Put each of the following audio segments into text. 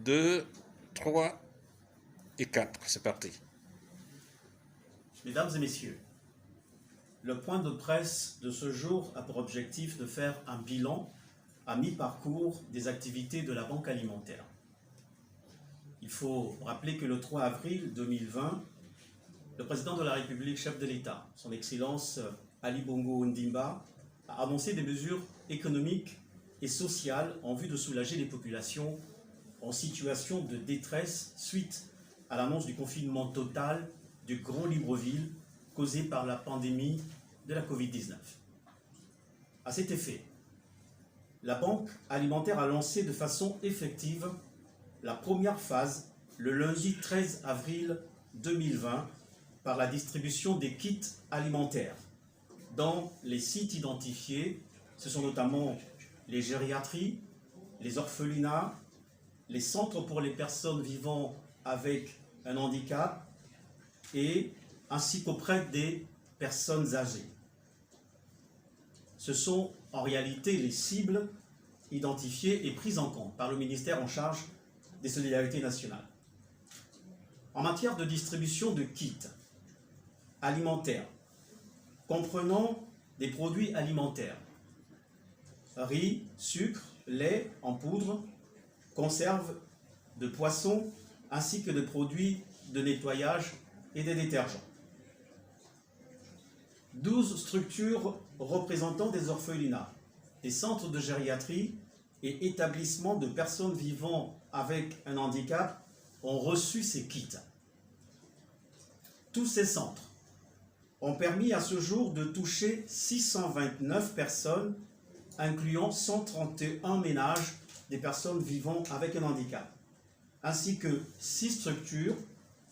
2, 3 et 4. C'est parti. Mesdames et messieurs, le point de presse de ce jour a pour objectif de faire un bilan à mi-parcours des activités de la Banque alimentaire. Il faut rappeler que le 3 avril 2020, le président de la République, chef de l'État, son Excellence Ali Bongo Ondimba, a annoncé des mesures économiques et sociales en vue de soulager les populations en situation de détresse suite à l'annonce du confinement total du Grand Libreville causé par la pandémie de la Covid-19. À cet effet, la Banque alimentaire a lancé de façon effective la première phase le lundi 13 avril 2020 par la distribution des kits alimentaires dans les sites identifiés. Ce sont notamment les gériatries, les orphelinats, les centres pour les personnes vivant avec un handicap et ainsi qu'auprès des personnes âgées. Ce sont en réalité les cibles identifiées et prises en compte par le ministère en charge des Solidarités nationales. En matière de distribution de kits alimentaires comprenant des produits alimentaires, riz, sucre, lait en poudre, conserves de poissons ainsi que de produits de nettoyage et des détergents. 12 structures représentant des orphelinats, des centres de gériatrie et établissements de personnes vivant avec un handicap ont reçu ces kits. Tous ces centres ont permis à ce jour de toucher 629 personnes, incluant 131 ménages des personnes vivant avec un handicap, ainsi que 6 structures,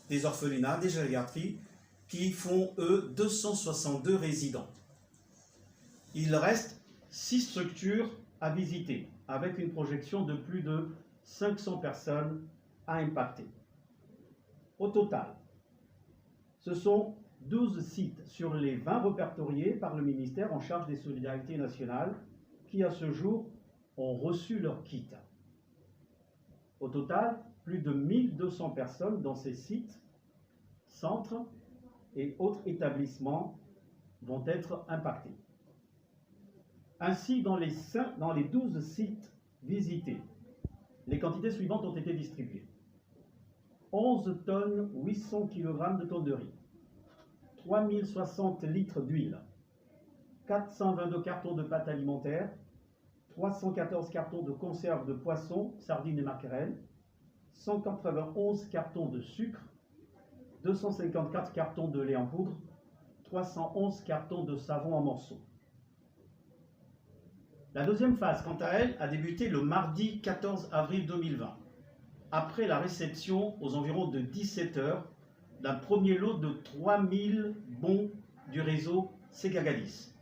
des orphelinats, des gériatries, qui font, eux, 262 résidents. Il reste 6 structures à visiter, avec une projection de plus de 500 personnes à impacter. Au total, ce sont 12 sites sur les 20 répertoriés par le ministère en charge des Solidarités nationales qui, à ce jour, ont reçu leur kit. Au total, plus de 1200 personnes dans ces sites, centres et autres établissements vont être impactés. Ainsi, dans les 12 sites visités, les quantités suivantes ont été distribuées. 11 tonnes 800 kg de tonnes de riz, 3060 litres d'huile, 422 cartons de pâte alimentaire, 314 cartons de conserve de poissons, sardines et maquerelles, 191 cartons de sucre, 254 cartons de lait en poudre, 311 cartons de savon en morceaux. La deuxième phase, quant à elle, a débuté le mardi 14 avril 2020, après la réception aux environs de 17 h d'un premier lot de 3000 bons du réseau Segagadis.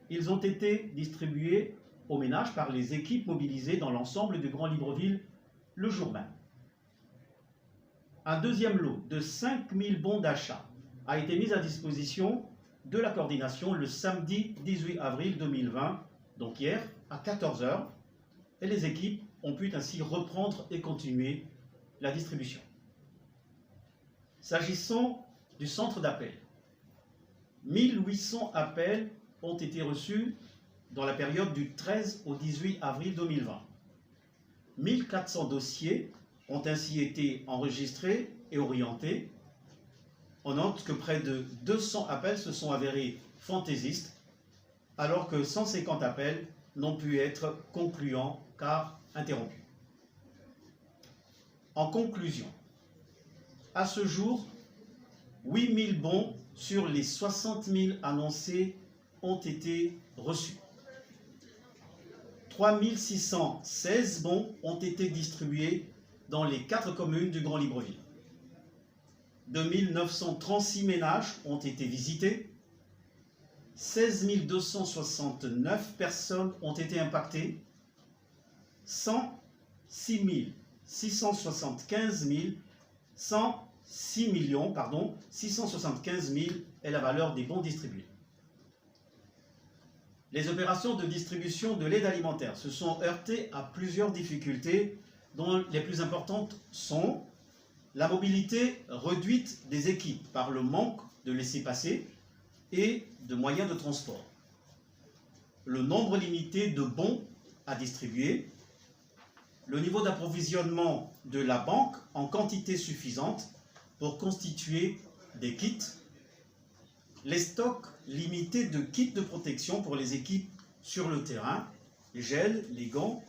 Ils ont été distribués aux ménages par les équipes mobilisées dans l'ensemble du Grand Libreville le jour même. Un deuxième lot de 5000 bons d'achat a été mis à disposition de la coordination le samedi 18 avril 2020, donc hier, à 14 h, et les équipes ont pu ainsi reprendre et continuer la distribution. S'agissant du centre d'appel, 1800 appels ont été reçus dans la période du 13 au 18 avril 2020. 1400 dossiers ont ainsi été enregistrés et orientés. On note que près de 200 appels se sont avérés fantaisistes, alors que 150 appels n'ont pu être concluants car interrompus. En conclusion, à ce jour, 8000 bons sur les 60 000 annoncés ont été reçus. 3616 bons ont été distribués dans les 4 communes du Grand Libreville. 2936 ménages ont été visités. 16 269 personnes ont été impactées. 106 675 675 000 est la valeur des bons distribués. Les opérations de distribution de l'aide alimentaire se sont heurtées à plusieurs difficultés dont les plus importantes sont la mobilité réduite des équipes par le manque de laissez-passer et de moyens de transport, le nombre limité de bons à distribuer, le niveau d'approvisionnement de la banque en quantité suffisante pour constituer des kits, les stocks limités de kits de protection pour les équipes sur le terrain, les gels, les gants,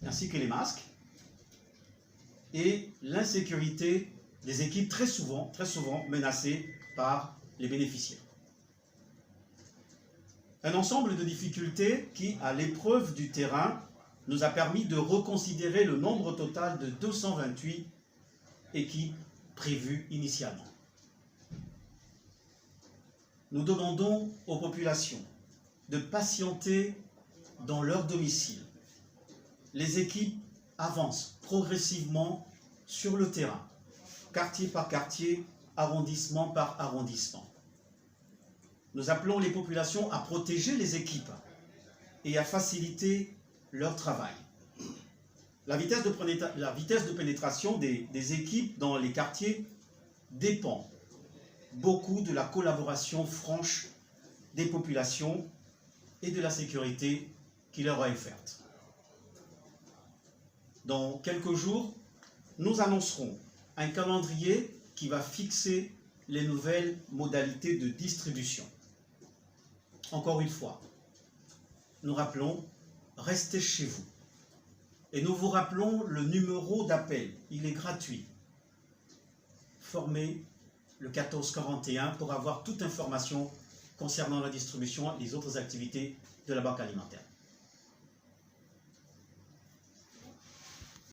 ainsi que les masques, et l'insécurité des équipes très souvent menacées par les bénéficiaires. Un ensemble de difficultés qui, à l'épreuve du terrain, nous a permis de reconsidérer le nombre total de 228 équipes prévues initialement. Nous demandons aux populations de patienter dans leur domicile. Les équipes avancent progressivement sur le terrain, quartier par quartier, arrondissement par arrondissement. Nous appelons les populations à protéger les équipes et à faciliter leur travail. La vitesse de pénétration des équipes dans les quartiers dépend beaucoup de la collaboration franche des populations et de la sécurité qui leur est offerte. Dans quelques jours, nous annoncerons un calendrier qui va fixer les nouvelles modalités de distribution. Encore une fois, nous rappelons, restez chez vous. Et nous vous rappelons le numéro d'appel, il est gratuit. Formez le 1441 pour avoir toute information concernant la distribution et les autres activités de la Banque alimentaire.